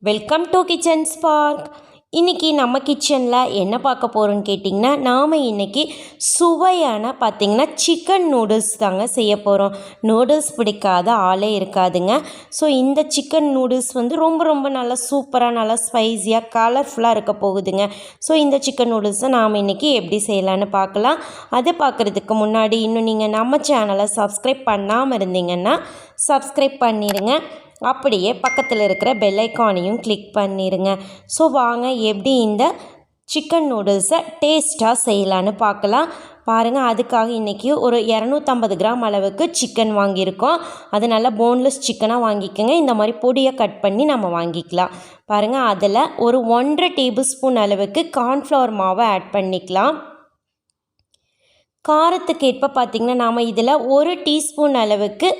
Welcome to kitchen spark. இன்றைக்கி நம்ம கிச்சனில் என்ன பார்க்க போகிறோன்னு கேட்டிங்கன்னா, நாம் இன்றைக்கி சுவையான பார்த்திங்கன்னா சிக்கன் நூடுல்ஸ் தாங்க செய்ய போகிறோம். நூடுல்ஸ் பிடிக்காத ஆளே இருக்காதுங்க. ஸோ இந்த சிக்கன் நூடுல்ஸ் வந்து ரொம்ப நல்லா சூப்பராக நல்லா ஸ்பைஸியாக கலர்ஃபுல்லாக இருக்க போகுதுங்க. ஸோ இந்த சிக்கன் நூடுல்ஸை நாம் இன்றைக்கி எப்படி செய்யலான்னு பார்க்கலாம். அதை பார்க்குறதுக்கு முன்னாடி இன்னும் நீங்கள் நம்ம சேனலை சப்ஸ்கிரைப் பண்ணாமல் இருந்தீங்கன்னா சப்ஸ்கிரைப் பண்ணிடுங்க. அப்படியே பக்கத்தில் இருக்கிற பெல் ஐக்கானையும் கிளிக் பண்ணிடுங்க. ஸோ வாங்க எப்படி இந்த சிக்கன் நூடுல்ஸை டேஸ்ட்டாக செய்யலான்னு பார்க்கலாம். பாருங்கள், அதுக்காக இன்றைக்கி ஒரு 250 கிராம் அளவுக்கு சிக்கன் வாங்கியிருக்கோம். அது நல்லா போன்லெஸ் சிக்கனாக வாங்கிக்கோங்க. இந்த மாதிரி பொடியை கட் பண்ணி நம்ம வாங்கிக்கலாம். பாருங்கள், அதில் ஒரு 1.5 டேபிள் ஸ்பூன் அளவுக்கு கார்ன்ஃப்ளவர் மாவை ஆட் பண்ணிக்கலாம். காரத்துக்கு ஏற்ப பார்த்திங்கன்னா நாம் இதில் 1 டீஸ்பூன் அளவுக்கு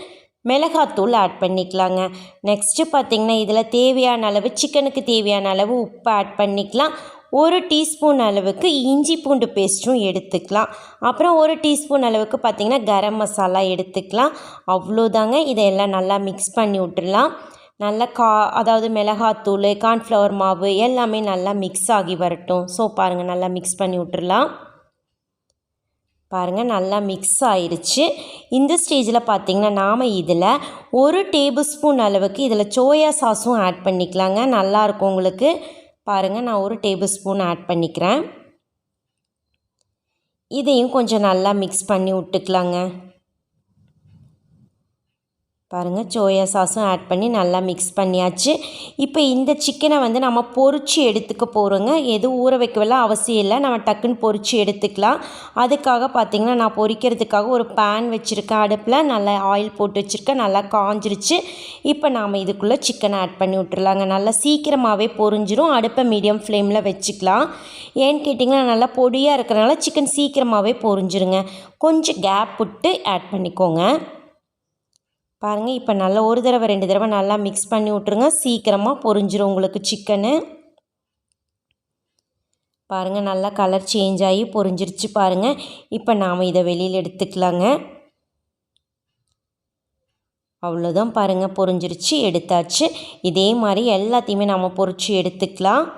மிளகாத்தூள் ஆட் பண்ணிக்கலாங்க. நெக்ஸ்ட்டு பார்த்திங்கன்னா இதில் தேவையான அளவு சிக்கனுக்கு தேவையான அளவு உப்பு ஆட் பண்ணிக்கலாம். 1 டீஸ்பூன் அளவுக்கு இஞ்சி பூண்டு பேஸ்ட்டும் எடுத்துக்கலாம். அப்புறம் 1 டீஸ்பூன் அளவுக்கு பார்த்திங்கன்னா கரம் மசாலா எடுத்துக்கலாம். அவ்வளோதாங்க. இதையெல்லாம் நல்லா மிக்ஸ் பண்ணி விட்டுடலாம். நல்லா அதாவது மிளகாத்தூள், கார்ன்ஃப்ளவர் மாவு எல்லாமே நல்லா மிக்ஸ் ஆகி வரட்டும். ஸோ பாருங்கள், நல்லா மிக்ஸ் பண்ணி விட்டுடலாம். பாருங்கள், நல்லா மிக்ஸ் ஆயிடுச்சு. இந்த ஸ்டேஜில் பார்த்திங்கன்னா நாம் இதில் 1 டேபிள் ஸ்பூன் அளவுக்கு இதில் சோயா சாஸும் ஆட் பண்ணிக்கலாங்க. நல்லாயிருக்கும் உங்களுக்கு. பாருங்கள், நான் 1 டேபிள் ஸ்பூன் ஆட் பண்ணிக்கிறேன். இதையும் கொஞ்சம் நல்லா மிக்ஸ் பண்ணி விட்டுக்கலாங்க. பாருங்கள், சோயா சாஸும் ஆட் பண்ணி நல்லா மிக்ஸ் பண்ணியாச்சு. இப்போ இந்த சிக்கனை வந்து நம்ம பொரிச்சு எடுத்துக்க போகிறோங்க. எதுவும் ஊற வைக்கவெல்லாம் அவசியம் இல்லை. நம்ம டக்குன்னு பொரிச்சு எடுத்துக்கலாம். அதுக்காக பார்த்திங்கன்னா நான் பொரிக்கிறதுக்காக ஒரு பேன் வச்சுருக்கேன். அடுப்பில் நல்லா ஆயில் போட்டு வச்சுருக்கேன். நல்லா காஞ்சிருச்சு. இப்போ நாம் இதுக்குள்ளே சிக்கனை ஆட் பண்ணி விட்டுருலாங்க. நல்லா சீக்கிரமாகவே பொரிஞ்சிரும். அடுப்பை மீடியம் ஃப்ளேமில் வச்சுக்கலாம். ஏன்னு கேட்டிங்கன்னா நல்லா பொடியாக இருக்கிறனால சிக்கன் சீக்கிரமாகவே பொரிஞ்சிருங்க. கொஞ்சம் கேப் விட்டு ஆட் பண்ணிக்கோங்க. பாருங்கள், இப்போ நல்லா ஒரு தடவை 2 தடவை நல்லா மிக்ஸ் பண்ணி விட்ருங்க. சீக்கிரமாக பொரிஞ்சிரும் உங்களுக்கு சிக்கனு. பாருங்கள், நல்லா கலர் சேஞ்ச் ஆகி பொரிஞ்சிருச்சு பாருங்கள். இப்போ நாம் இதை வெளியில் எடுத்துக்கலாங்க. அவ்வளோதான், பாருங்கள், பொரிஞ்சிருச்சு, எடுத்தாச்சு. இதே மாதிரி எல்லாத்தையுமே நாம் பொரிச்சு எடுத்துக்கலாம்.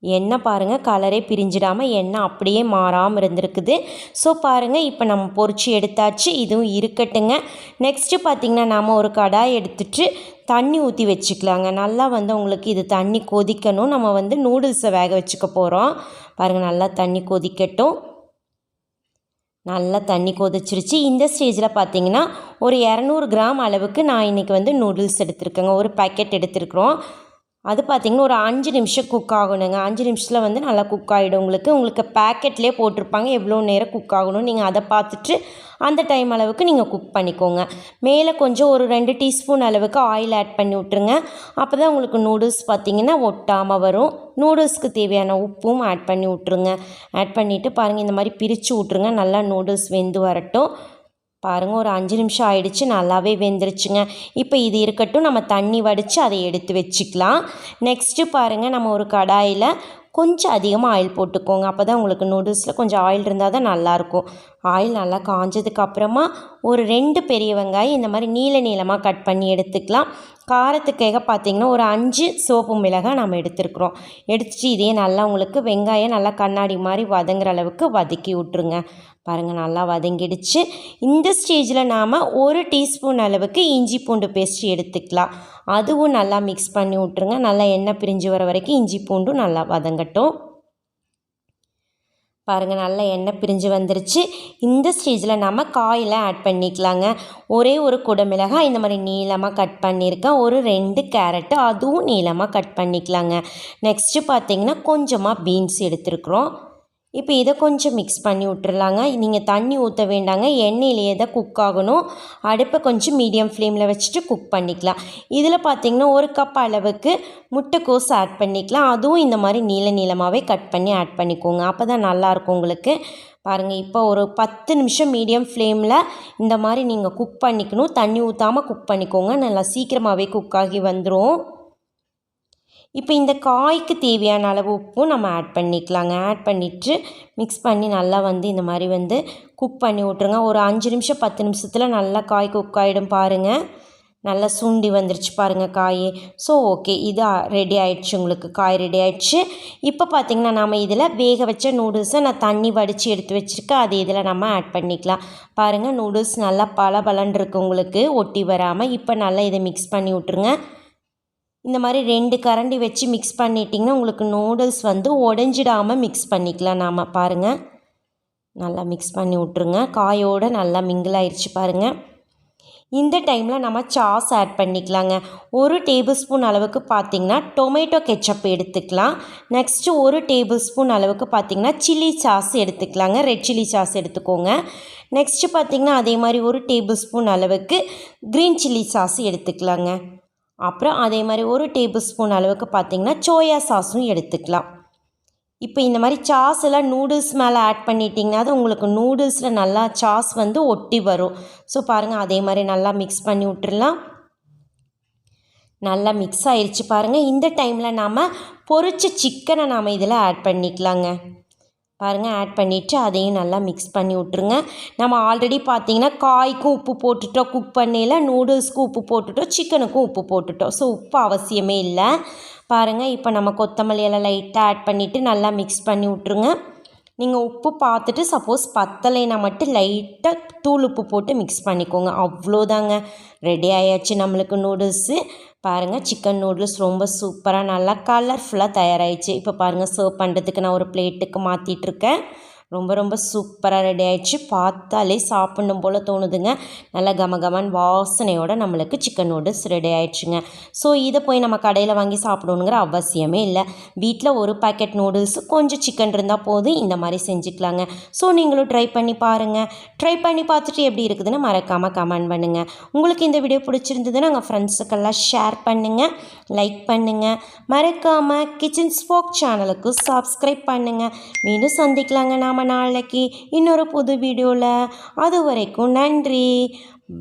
எண்ணெய் பாருங்கள், கலரே பிரிஞ்சிடாமல் எண்ணெய் அப்படியே மாறாமல் இருந்திருக்குது. ஸோ பாருங்கள், இப்போ நம்ம பொரிச்சு எடுத்தாச்சு. இதுவும் இருக்கட்டுங்க. நெக்ஸ்ட்டு பார்த்திங்கன்னா நாம் ஒரு கடாய் எடுத்துட்டு தண்ணி ஊற்றி வச்சுக்கலாங்க. நல்லா வந்து உங்களுக்கு இது தண்ணி கொதிக்கணும். நம்ம வந்து நூடுல்ஸை வேக வச்சுக்க போகிறோம். பாருங்கள், நல்லா தண்ணி கொதிக்கட்டும். நல்லா தண்ணி கொதிச்சிருச்சு. இந்த ஸ்டேஜில் பார்த்திங்கன்னா ஒரு 200 கிராம் அளவுக்கு நான் இன்றைக்கி வந்து நூடுல்ஸ் எடுத்துருக்கேங்க. ஒரு பேக்கெட் எடுத்துருக்குறோம். அது பார்த்திங்கன்னா ஒரு 5 நிமிஷம் குக் ஆகணுங்க. 5 நிமிஷத்தில் வந்து நல்லா குக் ஆகிடும் உங்களுக்கு பேக்கெட்லேயே போட்டிருப்பாங்க எவ்வளோ நேரம் குக் ஆகணும். நீங்கள் அதை பார்த்துட்டு அந்த டைம் அளவுக்கு நீங்கள் குக் பண்ணிக்கோங்க. மேலே கொஞ்சம் ஒரு 2 டீஸ்பூன் அளவுக்கு ஆயில் ஆட் பண்ணி விட்ருங்க. அப்போ தான் உங்களுக்கு நூடுல்ஸ் பார்த்திங்கன்னா ஒட்டாமல் வரும். நூடுல்ஸ்க்கு தேவையான உப்பும் ஆட் பண்ணி விட்ருங்க. ஆட் பண்ணிவிட்டு பாருங்கள், இந்த மாதிரி பிரித்து விட்ருங்க. நல்லா நூடுல்ஸ் வெந்து வரட்டும். பாருங்கள், ஒரு 5 நிமிஷம் ஆயிடுச்சு. நல்லாவே வெந்துருச்சுங்க. இப்போ இது இருக்கட்டும். நம்ம தண்ணி வடித்து அதை எடுத்து வச்சுக்கலாம். நெக்ஸ்ட்டு பாருங்கள், நம்ம ஒரு கடாயில் கொஞ்சம் அதிகமாக ஆயில் போட்டுக்கோங்க. அப்போ தான் உங்களுக்கு நூடுல்ஸில் கொஞ்சம் ஆயில் இருந்தால் தான் நல்லாயிருக்கும். ஆயில் நல்லா காஞ்சதுக்கப்புறமா ஒரு 2 பெரிய வெங்காயம் இந்த மாதிரி நீளமாக கட் பண்ணி எடுத்துக்கலாம். காரத்துக்காக பார்த்திங்கன்னா ஒரு 5 சிவப்பு மிளகாய் நம்ம எடுத்துருக்குறோம். எடுத்துட்டு இதே நல்லா உங்களுக்கு வெங்காயம் நல்லா கண்ணாடி மாதிரி வதங்குற அளவுக்கு வதக்கி விட்ருங்க. பாருங்கள், நல்லா வதங்கிடுச்சு. இந்த ஸ்டேஜில் நாம் 1 டீஸ்பூன் அளவுக்கு இஞ்சி பூண்டு பேஸ்ட் எடுத்துக்கலாம். அதுவும் நல்லா மிக்ஸ் பண்ணி விட்ருங்க. நல்லா எண்ணெய் பிரிஞ்சு வர வரைக்கும் இஞ்சி பூண்டும் நல்லா வதங்கட்டும். பாருங்கள், நல்லா எண்ணெய் பிரிஞ்சு வந்துருச்சு. இந்த ஸ்டேஜில் நம்ம காயில் ஆட் பண்ணிக்கலாங்க. ஒரே ஒரு குடமிளகாய் இந்த மாதிரி நீளமாக கட் பண்ணியிருக்கேன். ஒரு 2 கேரட்டு அதுவும் நீளமாக கட் பண்ணிக்கலாங்க. நெக்ஸ்ட்டு பார்த்திங்கன்னா கொஞ்சமாக பீன்ஸ் எடுத்துருக்குறோம். இப்போ இதை கொஞ்சம் மிக்ஸ் பண்ணி விட்டுறலாங்க. நீங்கள் தண்ணி ஊற்ற வேண்டாங்க. எண்ணெயிலேயே தான் குக் ஆகணும். அடுப்பை கொஞ்சம் மீடியம் ஃப்ளேமில் வச்சுட்டு குக் பண்ணிக்கலாம். இதில் பார்த்திங்கன்னா 1 கப் அளவுக்கு முட்டைக்கோஸ் ஆட் பண்ணிக்கலாம். அதுவும் இந்த மாதிரி நீளமாகவே கட் பண்ணி ஆட் பண்ணிக்கோங்க. அப்போ தான் நல்லாயிருக்கும் உங்களுக்கு. பாருங்கள், இப்போ ஒரு 10 நிமிஷம் மீடியம் ஃப்ளேமில் இந்த மாதிரி நீங்கள் குக் பண்ணிக்கணும். தண்ணி ஊற்றாமல் குக் பண்ணிக்கோங்க. நல்லா சீக்கிரமாகவே குக் ஆகி வந்துடும். இப்போ இந்த காய்க்கு தேவையான அளவு உப்பும் நம்ம ஆட் பண்ணிக்கலாங்க. ஆட் பண்ணிவிட்டு மிக்ஸ் பண்ணி நல்லா வந்து இந்த மாதிரி வந்து குக் பண்ணி விட்ருங்க. ஒரு 5 நிமிஷம் 10 நிமிஷத்தில் நல்லா காய் குக் ஆகிடும் பாருங்கள். நல்லா சுண்டி வந்துருச்சு பாருங்கள் காய். ஸோ ஓகே, இது ரெடி ஆயிடுச்சு, உங்களுக்கு காய் ரெடி ஆயிடுச்சு. இப்போ பார்த்திங்கன்னா நம்ம இதில் வேக வச்ச நூடுல்ஸை நான் தண்ணி வடித்து எடுத்து வச்சுருக்கேன், அது இதில் நம்ம ஆட் பண்ணிக்கலாம். பாருங்கள் நூடுல்ஸ் நல்லா பலபலன்னு இருக்குது உங்களுக்கு, ஒட்டி வராமல். இப்போ நல்லா இதை மிக்ஸ் பண்ணி விட்ருங்க. இந்த மாதிரி 2 கரண்டி வச்சு மிக்ஸ் பண்ணிட்டிங்கன்னா உங்களுக்கு நூடுல்ஸ் வந்து உடஞ்சிடாமல் மிக்ஸ் பண்ணிக்கலாம் நாம். பாருங்கள் நல்லா மிக்ஸ் பண்ணி விட்ருங்க. காயோடு நல்லா மிங்கிள் ஆயிடுச்சு பாருங்கள். இந்த டைமில் நம்ம சாஸ் ஆட் பண்ணிக்கலாங்க. 1 டேபிள் ஸ்பூன் அளவுக்கு பார்த்திங்கன்னா டொமேட்டோ கெச்சப் எடுத்துக்கலாம். நெக்ஸ்ட்டு 1 டேபிள் ஸ்பூன் அளவுக்கு பார்த்திங்கன்னா சில்லி சாஸ் எடுத்துக்கலாங்க, ரெட் சில்லி சாஸ் எடுத்துக்கோங்க. நெக்ஸ்ட்டு பார்த்திங்கன்னா அதே மாதிரி 1 டேபிள் ஸ்பூன் அளவுக்கு க்ரீன் சில்லி சாஸ் எடுத்துக்கலாங்க. அப்புறம் அதே மாதிரி 1 டேபிள் ஸ்பூன் அளவுக்கு பார்த்திங்கன்னா சோயா சாஸும் எடுத்துக்கலாம். இப்போ இந்த மாதிரி சாஸ் எல்லாம் நூடுல்ஸ் மேலே ஆட் பண்ணிட்டிங்கன்னா அது உங்களுக்கு நூடுல்ஸில் நல்லா சாஸ் வந்து ஒட்டி வரும். ஸோ பாருங்கள் அதே மாதிரி நல்லா மிக்ஸ் பண்ணி விட்டுறலாம். நல்லா மிக்ஸ் ஆயிடுச்சு பாருங்கள். இந்த டைமில் நாம் பொரிச்ச சிக்கனை நாம் இதில் ஆட் பண்ணிக்கலாங்க. பாருங்கள் ஆட் பண்ணிவிட்டு அதையும் நல்லா மிக்ஸ் பண்ணி விட்ருங்க. நம்ம ஆல்ரெடி பார்த்திங்கன்னா காய்க்கும் உப்பு போட்டுட்டோம், குக் பண்ணையில் நூடுல்ஸ்க்கும் உப்பு போட்டுட்டோம், சிக்கனுக்கும் உப்பு போட்டுட்டோம். ஸோ உப்பு அவசியமே இல்லை. பாருங்கள் இப்போ நம்ம கொத்தமல்லி எல்லாம் லைட்டாக ஆட் பண்ணிவிட்டு நல்லா மிக்ஸ் பண்ணி விட்ருங்க. நீங்கள் உப்பு பார்த்துட்டு சப்போஸ் பத்தலைனா மட்டும் லைட்டாக தூள் உப்பு போட்டு மிக்ஸ் பண்ணிக்கோங்க. அவ்வளோதாங்க, ரெடி ஆயாச்சு நம்மளுக்கு நூடுல்ஸு. பாருங்கள் சிக்கன் நூடுல்ஸ் ரொம்ப சூப்பராக நல்லா கலர்ஃபுல்லாக தயாராகிடுச்சு. இப்போ பாருங்கள் சர்வ் பண்ணுறதுக்கு நான் ஒரு பிளேட்டுக்கு மாற்றிட்டுருக்கேன். ரொம்ப ரொம்ப சூப்பராக ரெடி ஆகிடுச்சு. பார்த்தாலே சாப்பிடணும் போல் தோணுதுங்க. நல்லா கமகமன் வாசனையோட நம்மளுக்கு சிக்கன் நூடுல்ஸ் ரெடி ஆகிடுச்சுங்க. ஸோ இதை போய் நம்ம கடையில் வாங்கி சாப்பிடணுங்கிற அவசியமே இல்லை. வீட்டில் ஒரு பேக்கெட் நூடுல்ஸ் கொஞ்சம் சிக்கன் இருந்தால் போதும், இந்த மாதிரி செஞ்சுக்கலாங்க. ஸோ நீங்களும் ட்ரை பண்ணி பாருங்கள். ட்ரை பண்ணி பார்த்துட்டு எப்படி இருக்குதுன்னு மறக்காமல் கமெண்ட் பண்ணுங்கள். உங்களுக்கு இந்த வீடியோ பிடிச்சிருந்ததுன்னா உங்கள் ஃப்ரெண்ட்ஸுக்கெல்லாம் ஷேர் பண்ணுங்கள், லைக் பண்ணுங்கள். மறக்காமல் கிச்சன் ஸ்போக் சேனலுக்கு சப்ஸ்கிரைப் பண்ணுங்கள். மீண்டும் சந்திக்கலாங்க நாம் நாளைக்கு இன்னொரு புது வீடியோவில். அது வரைக்கும் நன்றி,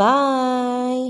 பாய்.